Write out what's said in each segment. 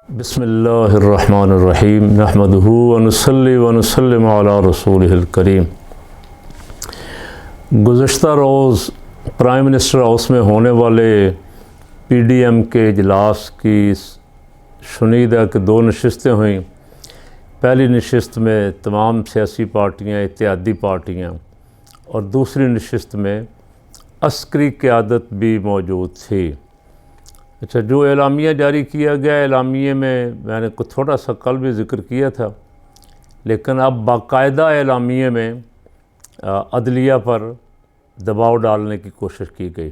بسم اللہ الرحمن الرحیم نحمدہ ونصلی ونسلم علی رسولہ الکریم۔ گزشتہ روز پرائم منسٹر ہاؤس میں ہونے والے پی ڈی ایم کے اجلاس کی شنیدہ کہ 2 نشستیں ہوئیں۔ پہلی نشست میں تمام سیاسی پارٹیاں، اتحادی پارٹیاں، اور دوسری نشست میں عسکری قیادت بھی موجود تھی۔ اچھا، جو اعلامیہ جاری کیا گیا، اعلامیے میں نے تھوڑا سا کل بھی ذکر کیا تھا، لیکن اب باقاعدہ اعلامیے میں عدلیہ پر دباؤ ڈالنے کی کوشش کی گئی۔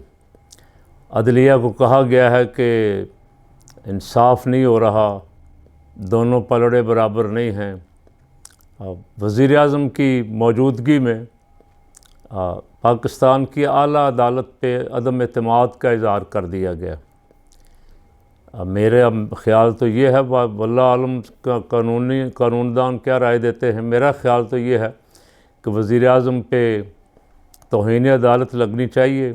عدلیہ کو کہا گیا ہے کہ انصاف نہیں ہو رہا، دونوں پلڑے برابر نہیں ہیں۔ وزیر اعظم کی موجودگی میں پاکستان کی اعلیٰ عدالت پہ عدم اعتماد کا اظہار کر دیا گیا۔ میرا خیال تو یہ ہے، واللہ عالم کا قانوندان کیا رائے دیتے ہیں، میرا خیال تو یہ ہے کہ وزیر اعظم پہ توہین عدالت لگنی چاہیے،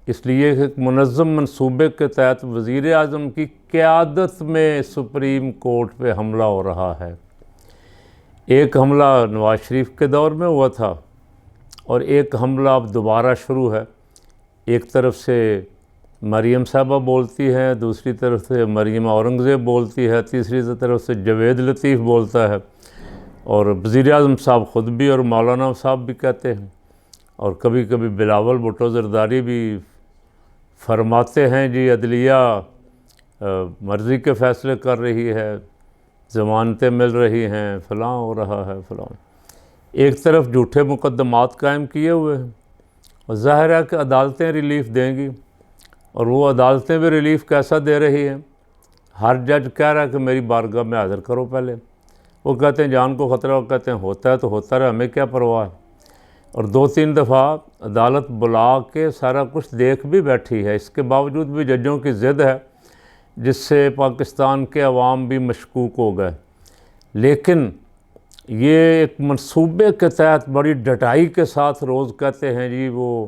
اس لیے کہ ایک منظم منصوبے کے تحت وزیر اعظم کی قیادت میں سپریم کورٹ پہ حملہ ہو رہا ہے۔ ایک حملہ نواز شریف کے دور میں ہوا تھا اور ایک حملہ اب دوبارہ شروع ہے۔ ایک طرف سے مریم صاحبہ بولتی ہیں، دوسری طرف سے مریم اورنگزیب بولتی ہے، تیسری طرف سے جوید لطیف بولتا ہے، اور وزیر اعظم صاحب خود بھی اور مولانا صاحب بھی کہتے ہیں، اور کبھی کبھی بلاول بھٹو زرداری بھی فرماتے ہیں جی عدلیہ مرضی کے فیصلے کر رہی ہے، ضمانتیں مل رہی ہیں، فلاں ہو رہا ہے فلاں۔ ایک طرف جھوٹے مقدمات قائم کیے ہوئے ہیں، اور ظاہر ہے کہ عدالتیں ریلیف دیں گی، اور وہ عدالتیں بھی ریلیف کیسا دے رہی ہیں؟ ہر جج کہہ رہا ہے کہ میری بارگاہ میں حاضر کرو پہلے۔ وہ کہتے ہیں جان کو خطرہ، وہ کہتے ہیں ہوتا ہے تو ہوتا رہے، ہمیں کیا پرواہ ہے۔ اور 2-3 دفعہ عدالت بلا کے سارا کچھ دیکھ بھی بیٹھی ہے، اس کے باوجود بھی ججوں کی ضد ہے، جس سے پاکستان کے عوام بھی مشکوک ہو گئے۔ لیکن یہ ایک منصوبے کے تحت بڑی ڈٹائی کے ساتھ روز کہتے ہیں جی وہ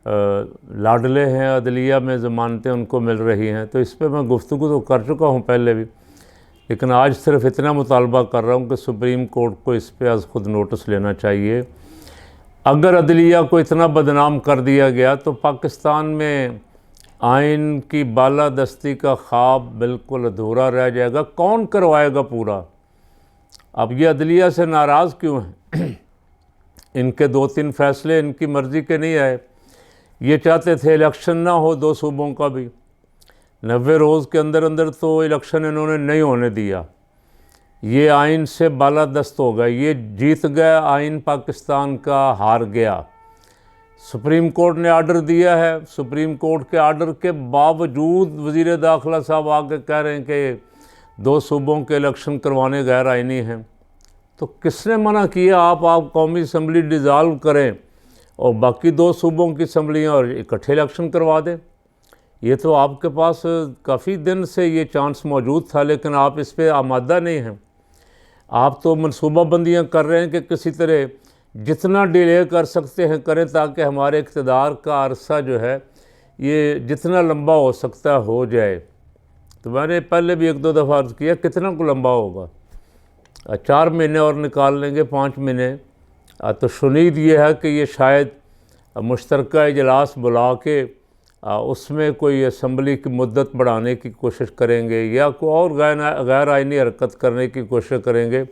لاڈلے ہیں، عدلیہ میں ضمانتیں ان کو مل رہی ہیں، تو اس پہ میں گفتگو تو کر چکا ہوں پہلے بھی، لیکن آج صرف اتنا مطالبہ کر رہا ہوں کہ سپریم کورٹ کو اس پہ از خود نوٹس لینا چاہیے۔ اگر عدلیہ کو اتنا بدنام کر دیا گیا تو پاکستان میں آئین کی بالادستی کا خواب بالکل ادھورا رہ جائے گا۔ کون کروائے گا پورا؟ اب یہ عدلیہ سے ناراض کیوں ہیں؟ ان کے 2-3 فیصلے ان کی مرضی کے نہیں آئے۔ یہ چاہتے تھے الیکشن نہ ہو 2 صوبوں کا بھی، 90 روز کے اندر تو الیکشن انہوں نے نہیں ہونے دیا۔ یہ آئین سے بالادست ہو گئے، یہ جیت گئے، آئین پاکستان کا ہار گیا۔ سپریم کورٹ نے آرڈر دیا ہے، سپریم کورٹ کے آرڈر کے باوجود وزیر داخلہ صاحب آگے کہہ رہے ہیں کہ 2 صوبوں کے الیکشن کروانے غیر آئینی ہیں۔ تو کس نے منع کیا؟ آپ قومی اسمبلی ڈیزالو کریں اور باقی 2 صوبوں کی اسمبلیاں اور اکٹھے الیکشن کروا دیں۔ یہ تو آپ کے پاس کافی دن سے یہ چانس موجود تھا، لیکن آپ اس پہ آمادہ نہیں ہیں۔ آپ تو منصوبہ بندیاں کر رہے ہیں کہ کسی طرح جتنا ڈیلے کر سکتے ہیں کریں، تاکہ ہمارے اقتدار کا عرصہ جو ہے یہ جتنا لمبا ہو سکتا ہو جائے۔ تو میں نے پہلے بھی 1-2 دفعہ عرض کیا کتنا کو لمبا ہوگا؟ 4 مہینے اور نکال لیں گے، 5 مہینے۔ تو شنید یہ ہے کہ یہ شاید مشترکہ اجلاس بلا کے اس میں کوئی اسمبلی کی مدت بڑھانے کی کوشش کریں گے، یا کوئی اور غیر آئینی حرکت کرنے کی کوشش کریں گے،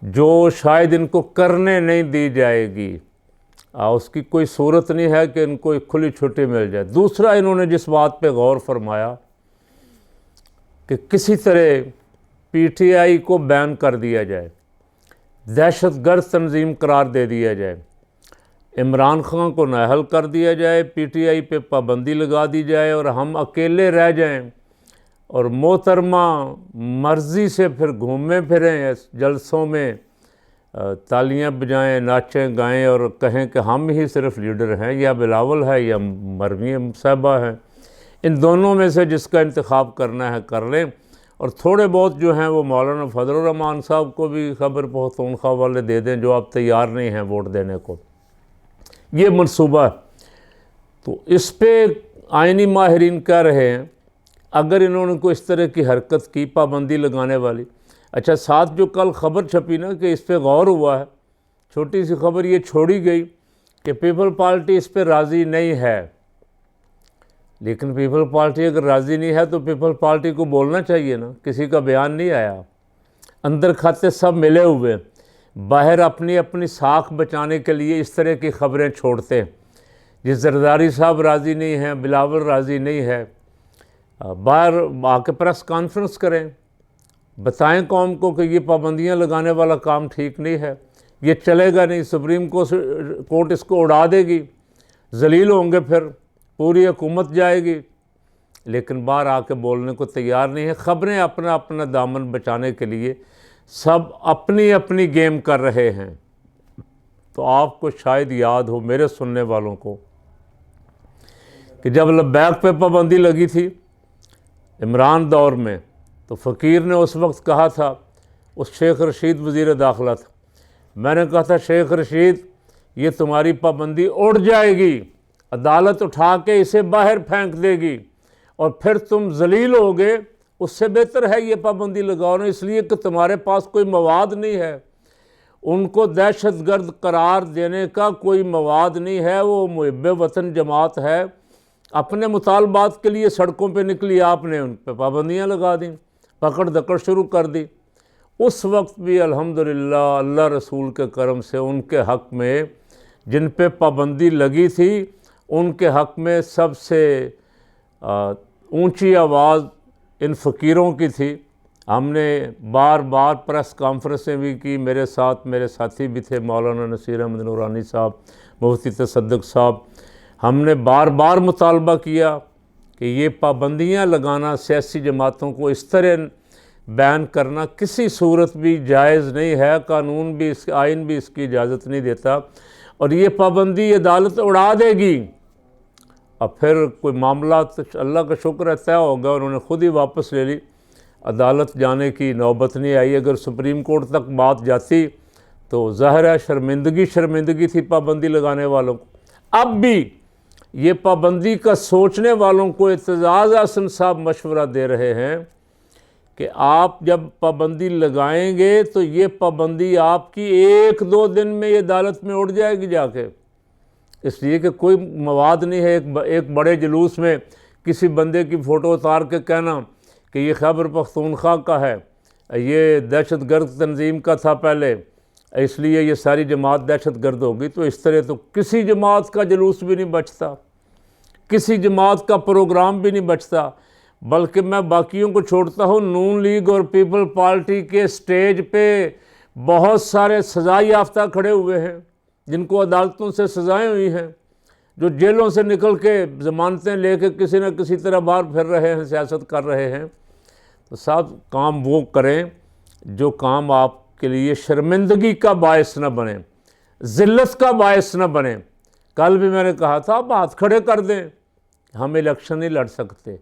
جو شاید ان کو کرنے نہیں دی جائے گی۔ اس کی کوئی صورت نہیں ہے کہ ان کو ایک کھلی چھٹی مل جائے۔ دوسرا، انہوں نے جس بات پہ غور فرمایا کہ کسی طرح پی ٹی آئی کو بین کر دیا جائے، دہشت گرد تنظیم قرار دے دیا جائے، عمران خان کو نااہل کر دیا جائے، پی ٹی آئی پہ پابندی لگا دی جائے، اور ہم اکیلے رہ جائیں، اور محترمہ مرضی سے پھر گھومیں پھریں جلسوں میں، تالیاں بجائیں، ناچیں گائیں، اور کہیں کہ ہم ہی صرف لیڈر ہیں، یا بلاول ہے یا مریم صاحبہ ہیں، ان دونوں میں سے جس کا انتخاب کرنا ہے کر لیں، اور تھوڑے بہت جو ہیں وہ مولانا فضل الرحمان صاحب کو بھی خبر پختونخوا والے دے دیں، جو آپ تیار نہیں ہیں ووٹ دینے کو۔ یہ منصوبہ ہے۔ تو اس پہ آئینی ماہرین کہہ رہے ہیں اگر انہوں نے کوئی اس طرح کی حرکت کی پابندی لگانے والی. اچھا ساتھ جو کل خبر چھپی نا کہ اس پہ غور ہوا ہے, چھوٹی سی خبر یہ چھوڑی گئی کہ پیپل پارٹی اس پہ راضی نہیں ہے. لیکن پیپل پارٹی اگر راضی نہیں ہے تو پیپل پارٹی کو بولنا چاہیے نا, کسی کا بیان نہیں آیا. اندر کھاتے سب ملے ہوئے, باہر اپنی اپنی ساکھ بچانے کے لیے اس طرح کی خبریں چھوڑتے. جس زرداری صاحب راضی نہیں ہیں, بلاول راضی نہیں ہے, باہر آ کے پریس کانفرنس کریں, بتائیں قوم کو کہ یہ پابندیاں لگانے والا کام ٹھیک نہیں ہے, یہ چلے گا نہیں, سپریم کورٹ اس کو اڑا دے گی, ذلیل ہوں گے, پھر پوری حکومت جائے گی. لیکن باہر آ کے بولنے کو تیار نہیں ہے. خبریں اپنا اپنا دامن بچانے کے لیے سب اپنی اپنی گیم کر رہے ہیں. تو آپ کو شاید یاد ہو میرے سننے والوں کو کہ جب لبیک پہ پابندی لگی تھی عمران دور میں, تو فقیر نے اس وقت کہا تھا, اس شیخ رشید وزیر داخلہ تھا, میں نے کہا تھا شیخ رشید یہ تمہاری پابندی اڑ جائے گی, عدالت اٹھا کے اسے باہر پھینک دے گی اور پھر تم ذلیل ہوگے. اس سے بہتر ہے یہ پابندی لگاؤ نا, اس لیے کہ تمہارے پاس کوئی مواد نہیں ہے. ان کو دہشت گرد قرار دینے کا کوئی مواد نہیں ہے. وہ محب وطن جماعت ہے. اپنے مطالبات کے لیے سڑکوں پہ نکلی, آپ نے ان پہ پابندیاں لگا دیں, پکڑ دکڑ شروع کر دی. اس وقت بھی الحمدللہ اللہ رسول کے کرم سے ان کے حق میں جن پہ پابندی لگی تھی ان کے حق میں سب سے اونچی آواز ان فقیروں کی تھی. ہم نے بار بار پریس کانفرنسیں بھی کی, میرے ساتھ میرے ساتھی بھی تھے, مولانا نصیر احمد نورانی صاحب, مفتی تصدق صاحب. ہم نے بار بار مطالبہ کیا کہ یہ پابندیاں لگانا, سیاسی جماعتوں کو اس طرح بین کرنا کسی صورت بھی جائز نہیں ہے. قانون بھی آئین بھی اس کی اجازت نہیں دیتا, اور یہ پابندی عدالت اڑا دے گی. اور پھر کوئی معاملات اللہ کا شکر ہے طے ہو گیا, انہوں نے خود ہی واپس لے لی, عدالت جانے کی نوبت نہیں آئی. اگر سپریم کورٹ تک بات جاتی تو ظاہر ہے شرمندگی تھی پابندی لگانے والوں کو. اب بھی یہ پابندی کا سوچنے والوں کو اعتزاز احسن صاحب مشورہ دے رہے ہیں کہ آپ جب پابندی لگائیں گے تو یہ پابندی آپ کی 1-2 دن میں یہ عدالت میں اڑ جائے گی جا کے, اس لیے کہ کوئی مواد نہیں ہے. ایک بڑے جلوس میں کسی بندے کی فوٹو اتار کے کہنا کہ یہ خیبر پختونخوا کا ہے, یہ دہشت گرد تنظیم کا تھا پہلے, اس لیے یہ ساری جماعت دہشت گرد ہوگی. تو اس طرح تو کسی جماعت کا جلوس بھی نہیں بچتا, کسی جماعت کا پروگرام بھی نہیں بچتا. بلکہ میں باقیوں کو چھوڑتا ہوں, نون لیگ اور پیپل پارٹی کے سٹیج پہ بہت سارے سزا یافتہ کھڑے ہوئے ہیں جن کو عدالتوں سے سزائیں ہوئی ہیں, جو جیلوں سے نکل کے ضمانتیں لے کے کسی نہ کسی طرح باہر پھر رہے ہیں, سیاست کر رہے ہیں. تو صاحب کام وہ کریں جو کام آپ کے لیے شرمندگی کا باعث نہ بنے, ذلت کا باعث نہ بنے. کل بھی میں نے کہا تھا آپ ہاتھ کھڑے کر دیں, ہم الیکشن نہیں لڑ سکتے,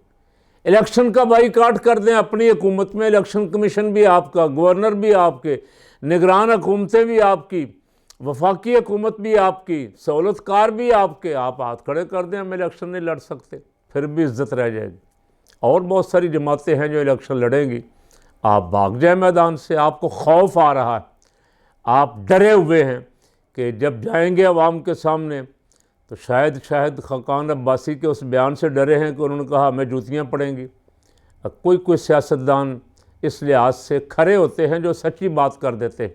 الیکشن کا بائیکاٹ کر دیں اپنی حکومت میں. الیکشن کمیشن بھی آپ کا, گورنر بھی آپ کے, نگران حکومتیں بھی آپ کی, وفاقی حکومت بھی آپ کی, سہولت کار بھی آپ کے. آپ ہاتھ کھڑے کر دیں, ہم الیکشن نہیں لڑ سکتے, پھر بھی عزت رہ جائے گی. اور بہت ساری جماعتیں ہیں جو الیکشن لڑیں گی. آپ بھاگ جائیں میدان سے, آپ کو خوف آ رہا ہے, آپ ڈرے ہوئے ہیں کہ جب جائیں گے عوام کے سامنے تو شاید خاقان عباسی کے اس بیان سے ڈرے ہیں کہ انہوں نے کہا ہمیں جوتیاں پڑیں گی. کوئی سیاستدان اس لحاظ سے کھڑے ہوتے ہیں جو سچی بات کر دیتے ہیں,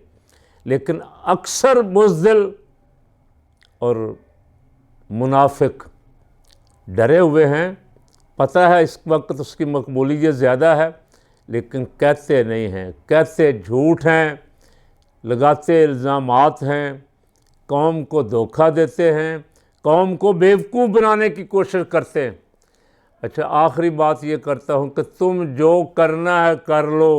لیکن اکثر بزدل اور منافق ڈرے ہوئے ہیں. پتہ ہے اس وقت اس کی مقبولیت زیادہ ہے, لیکن کہتے نہیں ہیں, کہتے جھوٹ ہیں, لگاتے الزامات ہیں, قوم کو دھوکہ دیتے ہیں, قوم کو بیوقوف بنانے کی کوشش کرتے ہیں. اچھا آخری بات یہ کرتا ہوں کہ تم جو کرنا ہے کر لو,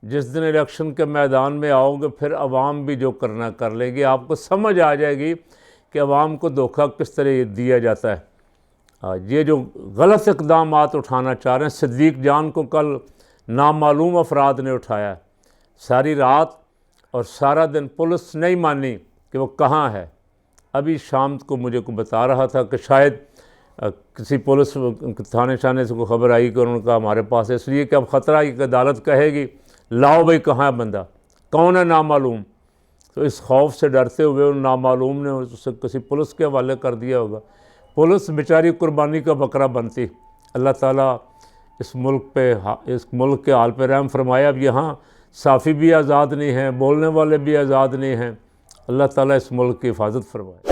جس دن الیکشن کے میدان میں آؤ گے پھر عوام بھی جو کرنا کر لے گی. آپ کو سمجھ آ جائے گی کہ عوام کو دھوکہ کس طرح دیا جاتا ہے. یہ جو غلط اقدامات اٹھانا چاہ رہے ہیں, صدیق جان کو کل نامعلوم افراد نے اٹھایا, ساری رات اور سارا دن پولیس نہیں مانی کہ وہ کہاں ہے. ابھی شام کو مجھے کو بتا رہا تھا کہ شاید کسی پولیس تھانے شانے سے کوئی خبر آئی کہ انہوں نے کہا ہمارے پاس ہے، اس لیے کہ اب خطرہ ہے کہ عدالت کہے گی لاؤ بھائی کہاں ہے بندہ، کون ہے نامعلوم، تو اس خوف سے ڈرتے ہوئے ان نامعلوم نے اسے کسی پولیس کے حوالے کر دیا ہوگا۔ پولیس بیچاری قربانی کا بکرا بنتی۔ اللہ تعالیٰ اس ملک کے حال پہ رحم فرمایا۔ اب یہاں صحافی بھی آزاد نہیں ہیں، بولنے والے بھی آزاد نہیں ہیں۔ اللہ تعالیٰ اس ملک کی حفاظت فرمائے۔